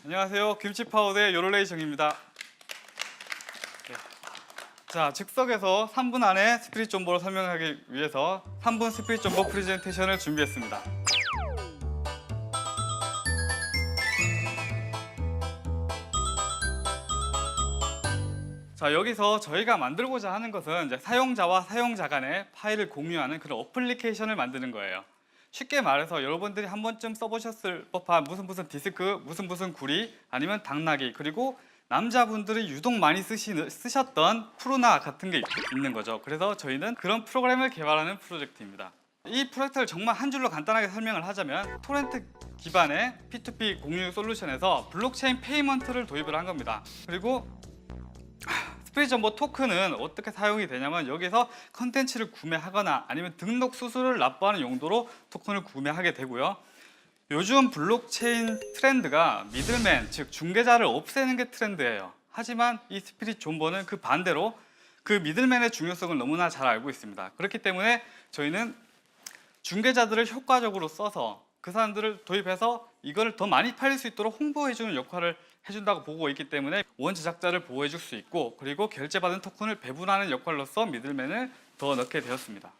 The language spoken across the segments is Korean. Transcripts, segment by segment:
안녕하세요. 김치파우더의 요롤레이정입니다. 자, 즉석에서 3분 안에 스피릿 존버를 설명하기 위해서 3분 스피릿 존버 프레젠테이션을 준비했습니다. 자, 여기서 저희가 만들고자 하는 것은 이제 사용자와 사용자 간의 파일을 공유하는 그런 어플리케이션을 만드는 거예요. 쉽게 말해서 여러분들이 한 번쯤 써보셨을 법한 무슨 디스크, 무슨 구리, 아니면 당나귀, 그리고 남자분들이 유독 많이 쓰셨던 프로나 같은 게 있는 거죠. 그래서 저희는 그런 프로그램을 개발하는 프로젝트입니다. 이 프로젝트를 정말 한 줄로 간단하게 설명을 하자면 토렌트 기반의 P2P 공유 솔루션에서 블록체인 페이먼트를 도입을 한 겁니다. 그리고 스피릿 존버 토큰은 어떻게 사용이 되냐면 여기서 컨텐츠를 구매하거나 아니면 등록 수수료를 납부하는 용도로 토큰을 구매하게 되고요. 요즘 블록체인 트렌드가 미들맨, 즉 중개자를 없애는 게 트렌드예요. 하지만 이 스피릿 존버는 그 반대로 그 미들맨의 중요성을 너무나 잘 알고 있습니다. 그렇기 때문에 저희는 중개자들을 효과적으로 써서 그 사람들을 도입해서 이거를 더 많이 팔릴 수 있도록 홍보해주는 역할을 해준다고 보고 있기 때문에 원 제작자를 보호해줄 수 있고, 그리고 결제받은 토큰을 배분하는 역할로서 미들맨을 더 넣게 되었습니다.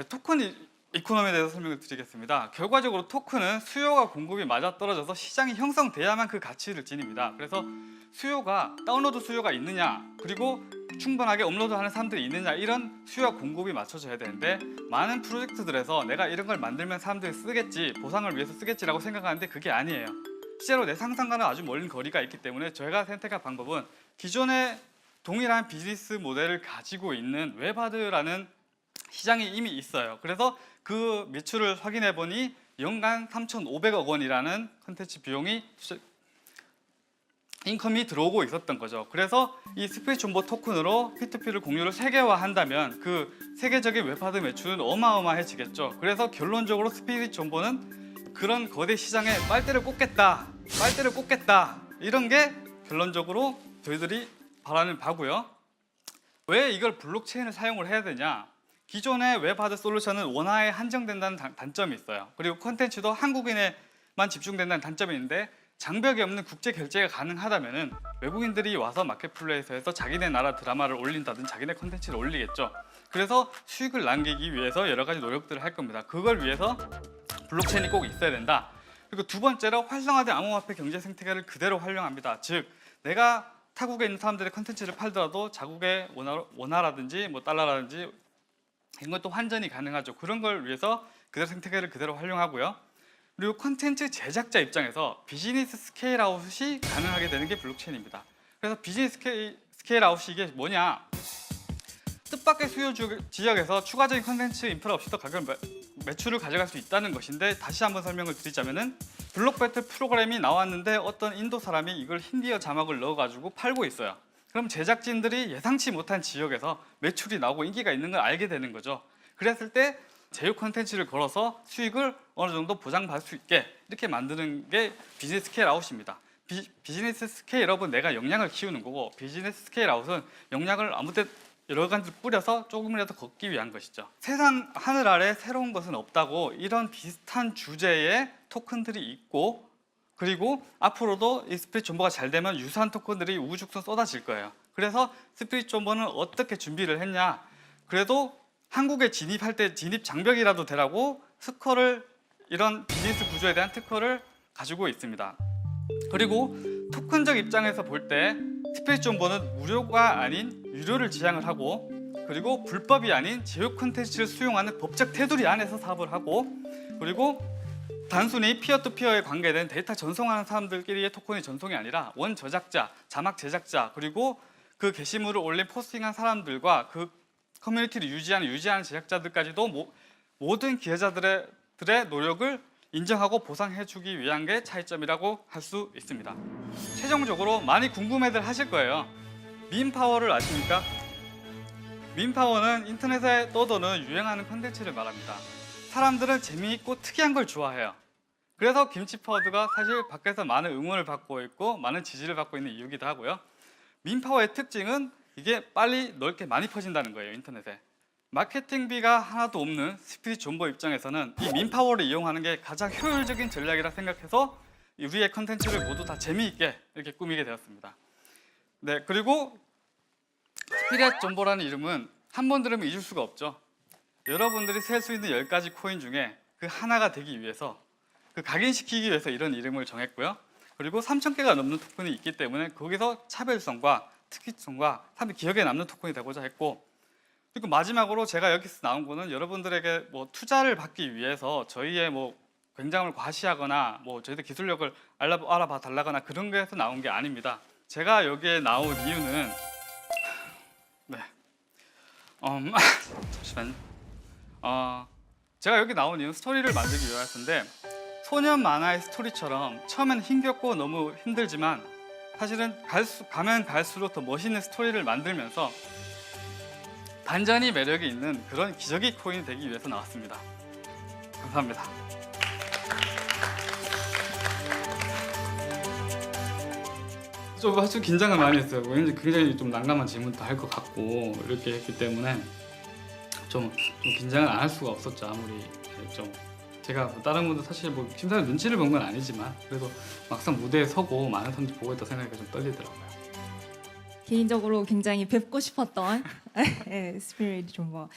토큰 이코노미에 대해서 설명을 드리겠습니다. 결과적으로 토큰은 수요와 공급이 맞아떨어져서 시장이 형성돼야만 그 가치를 지닙니다. 그래서 수요가 다운로드 수요가 있느냐, 그리고 충분하게 업로드하는 사람들이 있느냐, 이런 수요와 공급이 맞춰져야 되는데 많은 프로젝트들에서 내가 이런 걸 만들면 사람들이 쓰겠지, 보상을 위해서 쓰겠지라고 생각하는데 그게 아니에요. 실제로 내 상상과는 아주 멀린 거리가 있기 때문에 저희가 선택한 방법은 기존의 동일한 비즈니스 모델을 가지고 있는 웹하드라는 시장이 이미 있어요. 그래서 그 매출을 확인해 보니 연간 3,500억 원이라는 컨텐츠 비용이 인컴이 들어오고 있었던 거죠. 그래서 이 스피릿 존버 토큰으로 P2P를 공유를 세계화한다면 그 세계적인 웹하드 매출은 어마어마해지겠죠. 그래서 결론적으로 스피릿 존버는 그런 거대 시장에 빨대를 꽂겠다 이런 게 결론적으로 저희들이 바라는 바고요. 왜 이걸 블록체인을 사용을 해야 되냐? 기존의 웹하드 솔루션은 원화에 한정된다는 단점이 있어요. 그리고 콘텐츠도 한국인에만 집중된다는 단점이 있는데 장벽이 없는 국제 결제가 가능하다면 외국인들이 와서 마켓플레이스에서 자기네 나라 드라마를 올린다든지 자기네 콘텐츠를 올리겠죠. 그래서 수익을 남기기 위해서 여러 가지 노력들을 할 겁니다. 그걸 위해서 블록체인이 꼭 있어야 된다. 그리고 두 번째로 활성화된 암호화폐 경제 생태계를 그대로 활용합니다. 즉 내가 타국에 있는 사람들의 콘텐츠를 팔더라도 자국의 원화라든지 뭐 달러라든지 이런 것도 환전이 가능하죠. 그런 걸 위해서 그대로 생태계를 그대로 활용하고요. 그리고 콘텐츠 제작자 입장에서 비즈니스 스케일 아웃이 가능하게 되는 게 블록체인입니다. 그래서 비즈니스 스케일 아웃이 이게 뭐냐? 뜻밖의 수요 지역에서 추가적인 콘텐츠 인프라 없이도 가격 매출을 가져갈 수 있다는 것인데, 다시 한번 설명을 드리자면은 블록 배틀 프로그램이 나왔는데 어떤 인도 사람이 이걸 힌디어 자막을 넣어가지고 팔고 있어요. 그럼 제작진들이 예상치 못한 지역에서 매출이 나오고 인기가 있는 걸 알게 되는 거죠. 그랬을 때 제휴 콘텐츠를 걸어서 수익을 어느 정도 보장받을 수 있게 이렇게 만드는 게 비즈니스 스케일 아웃입니다. 비즈니스 스케일업은 내가 역량을 키우는 거고, 비즈니스 스케일 아웃은 역량을 아무데 여러 가지 뿌려서 조금이라도 걷기 위한 것이죠. 세상 하늘 아래 새로운 것은 없다고, 이런 비슷한 주제의 토큰들이 있고, 그리고 앞으로도 이 스피릿 존버가 잘 되면 유사한 토큰들이 우후죽순 쏟아질 거예요. 그래서 스피릿 존버는 어떻게 준비를 했냐? 그래도 한국에 진입할 때 진입 장벽이라도 되라고 특허를, 이런 비즈니스 구조에 대한 특허를 가지고 있습니다. 그리고 토큰적 입장에서 볼 때 스피릿 존버는 무료가 아닌 유료를 지향을 하고, 그리고 불법이 아닌 제휴 콘텐츠를 수용하는 법적 테두리 안에서 사업을 하고, 그리고 단순히 피어투피어에 관계된 데이터 전송하는 사람들끼리의 토큰이 전송이 아니라 원 저작자, 자막 제작자, 그리고 그 게시물을 올린 포스팅한 사람들과 그 커뮤니티를 유지하는 제작자들까지도 모든 기여자들의 노력을 인정하고 보상해주기 위한 게 차이점이라고 할 수 있습니다. 최종적으로 많이 궁금해들 하실 거예요. 밈파워를 아십니까? 밈파워는 인터넷에 떠도는 유행하는 콘텐츠를 말합니다. 사람들은 재미있고 특이한 걸 좋아해요. 그래서 김치파우더가 사실 밖에서 많은 응원을 받고 있고 많은 지지를 받고 있는 이유기도 하고요. 밈파워의 특징은 이게 빨리 넓게 많이 퍼진다는 거예요, 인터넷에. 마케팅비가 하나도 없는 스피릿 존버 입장에서는 이 밈파워를 이용하는 게 가장 효율적인 전략이라 생각해서 우리의 컨텐츠를 모두 다 재미있게 이렇게 꾸미게 되었습니다. 네, 그리고 스피릿 존버라는 이름은 한 번 들으면 잊을 수가 없죠. 여러분들이 셀 수 있는 10가지 코인 중에 그 하나가 되기 위해서, 그 각인시키기 위해서 이런 이름을 정했고요. 그리고 3,000개가 넘는 토큰이 있기 때문에 거기서 차별성과 특이성과 사람들이 기억에 남는 토큰이 되고자 했고, 그리고 마지막으로 제가 여기서 나온 거는 여러분들에게 뭐 투자를 받기 위해서 저희의 뭐 굉장을 과시하거나 뭐 저희들 기술력을 알아봐 달라거나 그런 거에서 나온 게 아닙니다. 제가 여기에 나온 이유는 네, 잠시만요. 제가 여기 나온 이유는 스토리를 만들기 위해서인데, 소년 만화의 스토리처럼 처음엔 힘겹고 너무 힘들지만 사실은 가면 갈수록 더 멋있는 스토리를 만들면서 반전이 매력이 있는 그런 기저귀 코인이 되기 위해서 나왔습니다. 감사합니다. 좀 긴장을 많이 했어요. 왠지 굉장히 좀 난감한 질문도 할 것 같고 이렇게 했기 때문에 좀 긴장을 안 할 수가 없었죠. 아무리 좀 제가 뭐 다른 분들 사실 뭐 심사위 눈치를 본 건 아니지만 그래도 막상 무대에 서고 많은 사람들이 보고 있다 생각하니까 좀 떨리더라고요. 개인적으로 굉장히 뵙고 싶었던 스피릿 존버.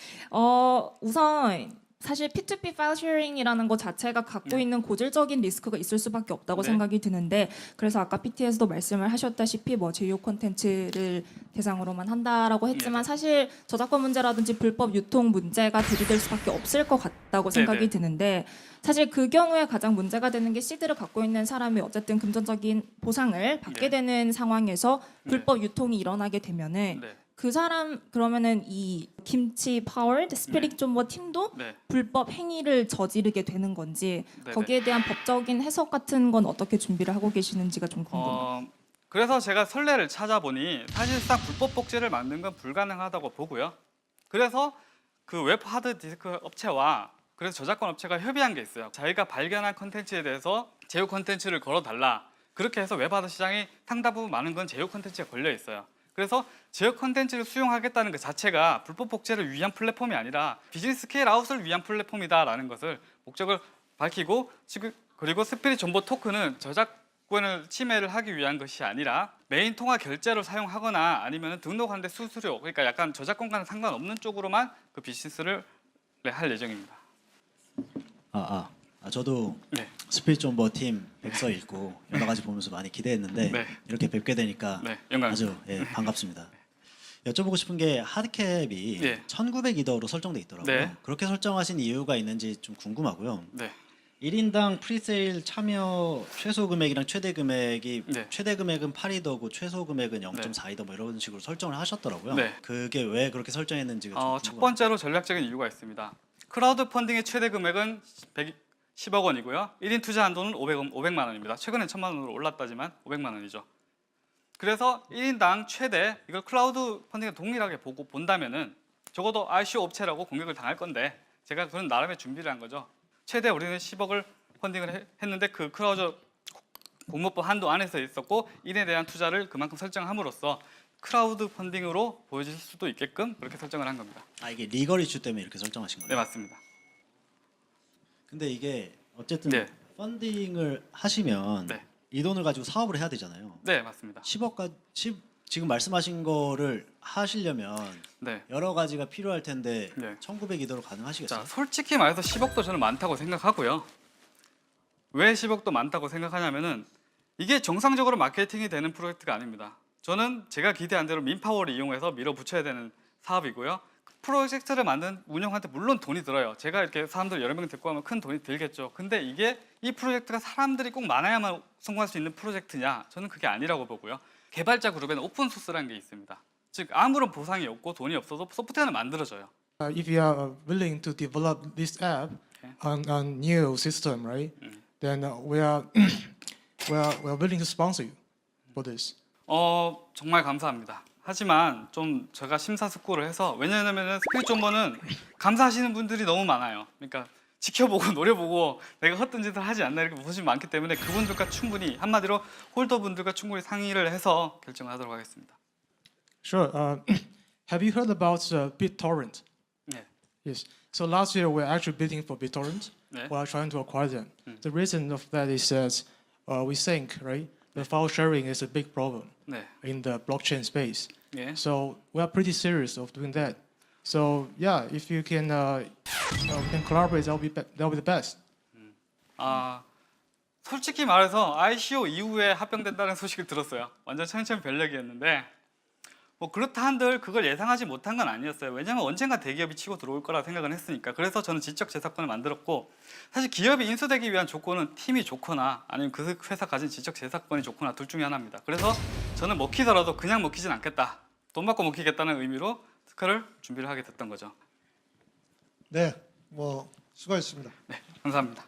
우선 사실 P2P 파일 쉐어링이라는 것 자체가 갖고 있는 고질적인 리스크가 있을 수밖에 없다고 생각이 드는데, 그래서 아까 PT에서도 말씀을 하셨다시피 뭐 제휴 콘텐츠를 대상으로만 한다라고 했지만 사실 저작권 문제라든지 불법 유통 문제가 대두될 수밖에 없을 것 같다고 생각이 드는데, 사실 그 경우에 가장 문제가 되는 게 시드를 갖고 있는 사람이 어쨌든 금전적인 보상을 받게 되는 상황에서 불법 유통이 일어나게 되면은 그 사람 그러면은 이 김치 파워드 스피릿 존버 팀도 불법 행위를 저지르게 되는 건지 거기에 대한 법적인 해석 같은 건 어떻게 준비를 하고 계시는지가 좀 궁금해요. 그래서 제가 선례를 찾아보니 사실상 불법 복제를 만든 건 불가능하다고 보고요. 그래서 그 웹 하드 디스크 업체와 그래서 저작권 업체가 협의한 게 있어요. 자기가 발견한 컨텐츠에 대해서 제휴 컨텐츠를 걸어달라. 그렇게 해서 웹 하드 시장이 상당 부분 많은 건 제휴 컨텐츠에 걸려 있어요. 그래서 제휴 컨텐츠를 수용하겠다는 것 자체가 불법 복제를 위한 플랫폼이 아니라 비즈니스 스케일 아웃을 위한 플랫폼이다라는 것을 목적을 밝히고, 그리고 스피릿 존버 토큰은 저작권을 침해를 하기 위한 것이 아니라 메인 통화 결제로 사용하거나 아니면 등록하는데 수수료, 그러니까 약간 저작권과는 상관없는 쪽으로만 그 비즈니스를 할 예정입니다. 저도 스피릿 존버 팀 백서 읽고 여러 가지 보면서 많이 기대했는데 이렇게 뵙게 되니까 아주 반갑습니다. 여쭤보고 싶은 게 하드캡이 1900이더로 설정돼 있더라고요. 그렇게 설정하신 이유가 있는지 좀 궁금하고요. 1인당 프리세일 참여 최소 금액이랑 최대 금액이 최대 금액은 8이더고 최소 금액은 0.4이더 뭐 이런 식으로 설정을 하셨더라고요. 그게 왜 그렇게 설정했는지가 좀 궁금합니다. 첫 번째로 전략적인 이유가 있습니다. 크라우드 펀딩의 최대 금액은 10억 원이고요. 1인 투자 한도는 500만 원입니다. 최근에 1,000만 원으로 올랐다지만 500만 원이죠. 그래서 1인당 최대, 이걸 클라우드 펀딩에 동일하게 본다면은 적어도 ICO 업체라고 공격을 당할 건데 제가 그런 나름의 준비를 한 거죠. 최대 우리는 10억을 펀딩을 했는데 그 크라우드 공모법 한도 안에서 있었고 1인에 대한 투자를 그만큼 설정함으로써 크라우드 펀딩으로 보여질 수도 있게끔 그렇게 설정을 한 겁니다. 이게 리걸 이슈 때문에 이렇게 설정하신 거예요? 네, 맞습니다. 근데 이게 어쨌든 펀딩을 하시면 이 돈을 가지고 사업을 해야 되잖아요. 네, 맞습니다. 10억까지 지금 말씀하신 거를 하시려면 여러 가지가 필요할 텐데 1900이더로 가능하시겠어요? 자, 솔직히 말해서 10억도 저는 많다고 생각하고요. 왜 10억도 많다고 생각하냐면은 이게 정상적으로 마케팅이 되는 프로젝트가 아닙니다. 저는 제가 기대한 대로 민파워를 이용해서 밀어붙여야 되는 사업이고요. 프로젝트를 만든 운영한테 물론 돈이 들어요. 제가 이렇게 사람들 여러 명 데리고 가면 큰 돈이 들겠죠. 근데 이 프로젝트가 사람들이 꼭 많아야만 성공할 수 있는 프로젝트냐? 저는 그게 아니라고 보고요. 개발자 그룹에는 오픈소스라는 게 있습니다. 즉 아무런 보상이 없고 돈이 없어도 소프트웨어는 만들어져요. If you are willing to develop this app on a new system, right? Then we are willing to sponsor you for this. 정말 감사합니다. 하지만 좀 제가 심사숙고를 해서, 왜냐하면 스피릿 존버는 감사하시는 분들이 너무 많아요. 그러니까 지켜보고 노려보고 내가 헛된 짓을 하지 않나 이렇게 보시면 많기 때문에 그분들과 충분히, 한마디로 홀더분들과 충분히 상의를 해서 결정을 하도록 하겠습니다. Sure. Have you heard about BitTorrent? 네. Yes. So last year we were actually bidding for BitTorrent 네. while trying to acquire them. The reason of that is that we think, right, the file sharing is a big problem 네. in the blockchain space. 예. So we are pretty serious of doing that. So yeah, if you can collaborate, that'll be the best. 아, 솔직히 말해서 ICO 이후에 합병된다는 소식을 들었어요. 완전 천천별력이었는데 뭐 그렇다 한들 그걸 예상하지 못한 건 아니었어요. 왜냐하면 언젠가 대기업이 치고 들어올 거라 생각은 했으니까. 그래서 저는 지적재산권을 만들었고, 사실 기업이 인수되기 위한 조건은 팀이 좋거나 아니면 그 회사 가진 지적재산권이 좋거나 둘 중에 하나입니다. 그래서 저는 먹히더라도 그냥 먹히진 않겠다, 돈 받고 먹히겠다는 의미로 특허를 준비를 하게 됐던 거죠. 네, 뭐 수고하셨습니다. 네, 감사합니다.